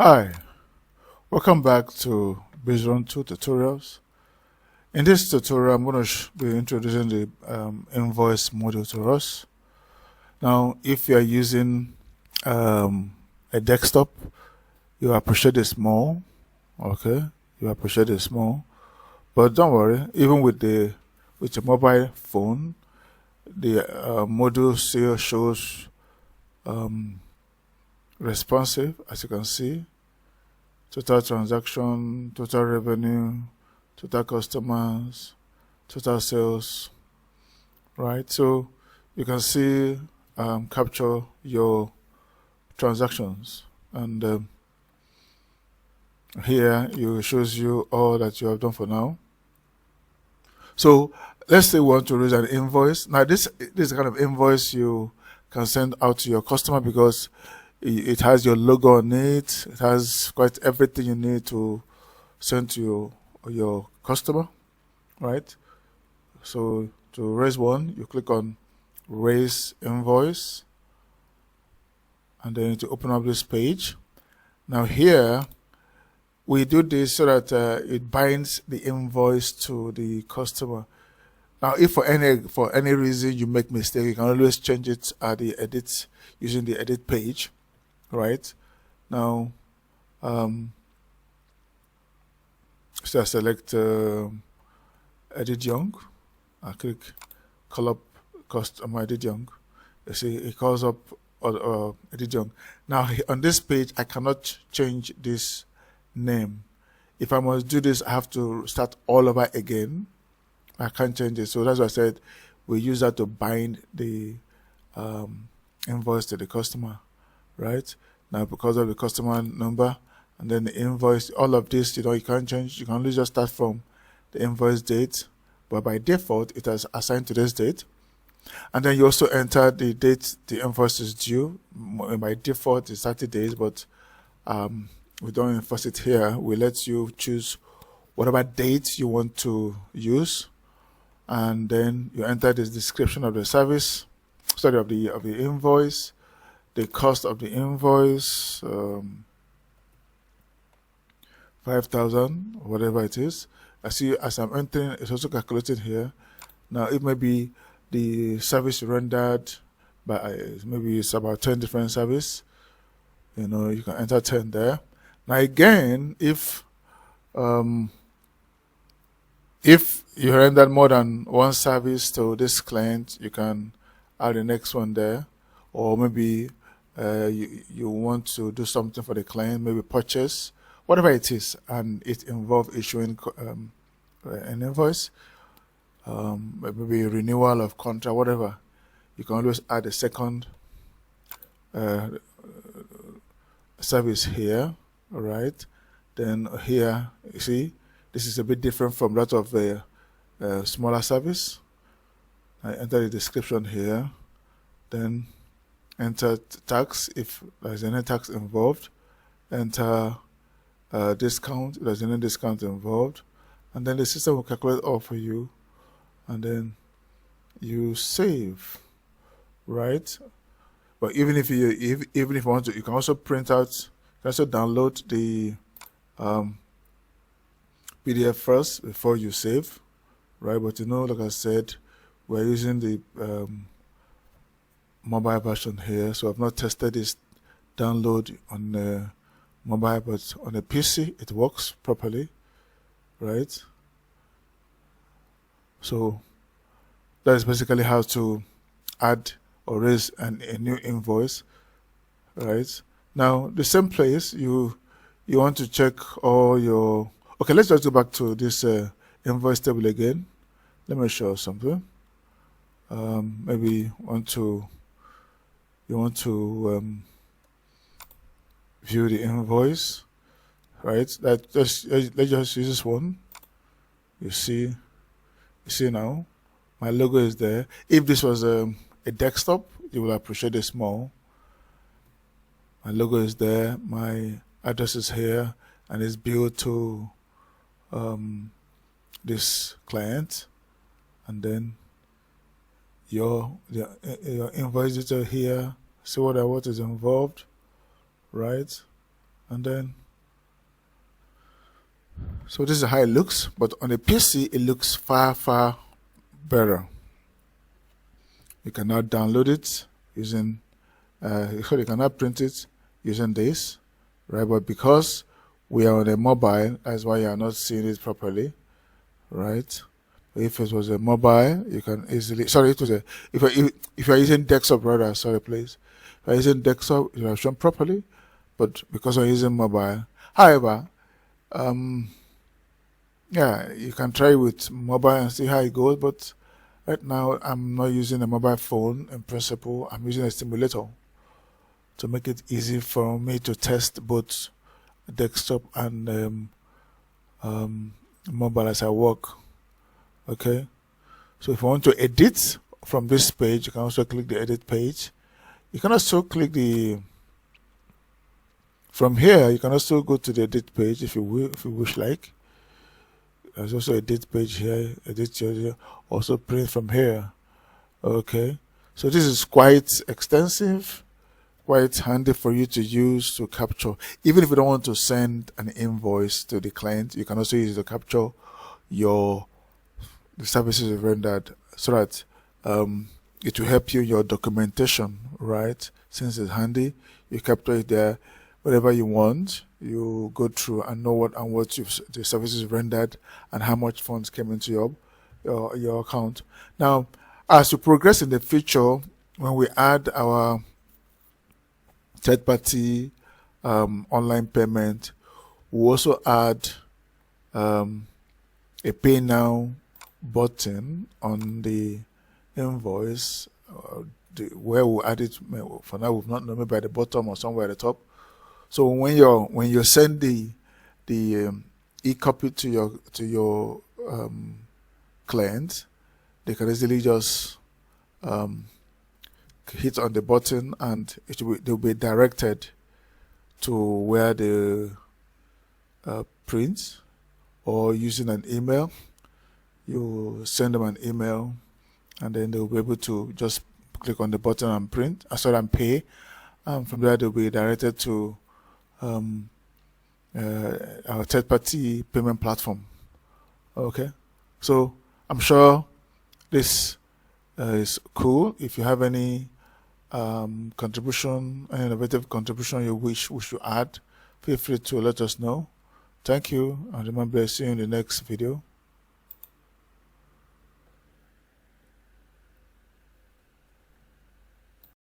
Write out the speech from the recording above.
Hi, welcome back to Vision 2 tutorials. In this tutorial, I'm going to be introducing the Invoice module to us. Now, if you are using a desktop, you appreciate it small, okay? You appreciate it small, but don't worry. Even with your mobile phone, the module still shows responsive, as you can see. Total transaction, total revenue, total customers, total sales, right? So you can see capture your transactions, and here it shows you all that you have done for now. So let's say we want to raise an invoice. Now this is the kind of invoice you can send out to your customer because it has your logo on it. It has quite everything you need to send to your customer, right? So to raise one, you click on raise invoice, and then to open up this page. Now here we do this so that it binds the invoice to the customer. Now if for any reason you make mistake, you can always change it at the edit using the edit page, right? Now so I select edit young. I click call up customer edit young. You see it calls up edit young. Now on this page I cannot change this name. If I must do this, I have to start all over again. I can't change it. So that's why I said we use that to bind the invoice to the customer, right? Now because of the customer number and then the invoice, all of this, you can't change. You can only just start from the invoice date, but by default it has assigned to this date. And then you also enter the date the invoice is due. By default it's 30 days, but we don't enforce it here. We let you choose whatever date you want to use, and then you enter the description of the service, of the invoice, the cost of the invoice, 5,000, whatever it is. I see as I'm entering, it's also calculated here. Now it may be the service rendered by maybe it's about 10 different service. You can enter 10 there. Now again, if you rendered more than one service to this client, you can add the next one there. Or maybe you want to do something for the client, maybe purchase, whatever it is, and it involves issuing an invoice, maybe renewal of contract, whatever. You can always add a second service here. All right, then here you see this is a bit different from that of a smaller service. I enter the description here, then enter tax if there's any tax involved, enter discount if there's any discount involved, and then the system will calculate all for you, and then you save, right? But even if you want to, you can also print out. You can also download the PDF first before you save, right? But like I said, we're using the mobile version here, so I've not tested this download on the mobile, but on a PC it works properly, right? So that is basically how to add or raise a new invoice, right? Now the same place you want to check all your. Okay, let's just go back to this invoice table again. Let me show you something. Maybe you want to view the invoice, right? Let's just use this one. You see now my logo is there. If this was a desktop, you will appreciate it small. My logo is there, my address is here, and it's billed to this client, and then your invoice detail here. See what is involved, right? and then so this is how it looks, but on a PC it looks far better. You can now download it using you can now print it using this, right? But because we are on a mobile, that's why you are not seeing it properly, right? If it was a mobile, you can easily, sorry, it was a, if you're using desktop rather, sorry please, if you're using desktop, it will shown properly, but because we're using mobile, however, yeah, you can try with mobile and see how it goes, but right now I'm not using a mobile phone in principle. I'm using a simulator to make it easy for me to test both desktop and mobile as I work. Okay, so if you want to edit from this page, you can also click the edit page. You can also click the from here. You can also go to the edit page if you wish like. There's also a edit page here, edit here, also print from here. Okay, so this is quite extensive, quite handy for you to use to capture. Even if you don't want to send an invoice to the client, you can also use it to capture the services rendered, so that it will help you in your documentation, right? Since it's handy, you capture it there. Whatever you want, you go through and know what the services rendered and how much funds came into your account. Now, as you progress in the future, when we add our third-party online payment, we also add a pay now button on the invoice, where we'll add it. For now, we've not known, maybe at the bottom or somewhere at the top. So when you send the e-copy to your client, they can easily just hit on the button and they'll be directed to where the print, or using an email. You send them an email and then they'll be able to just click on the button and print, and pay. From there they'll be directed to our third-party payment platform. Okay, so I'm sure this is cool. If you have any contribution, any innovative contribution you wish we should add, feel free to let us know. Thank you, and remember, see you in the next video.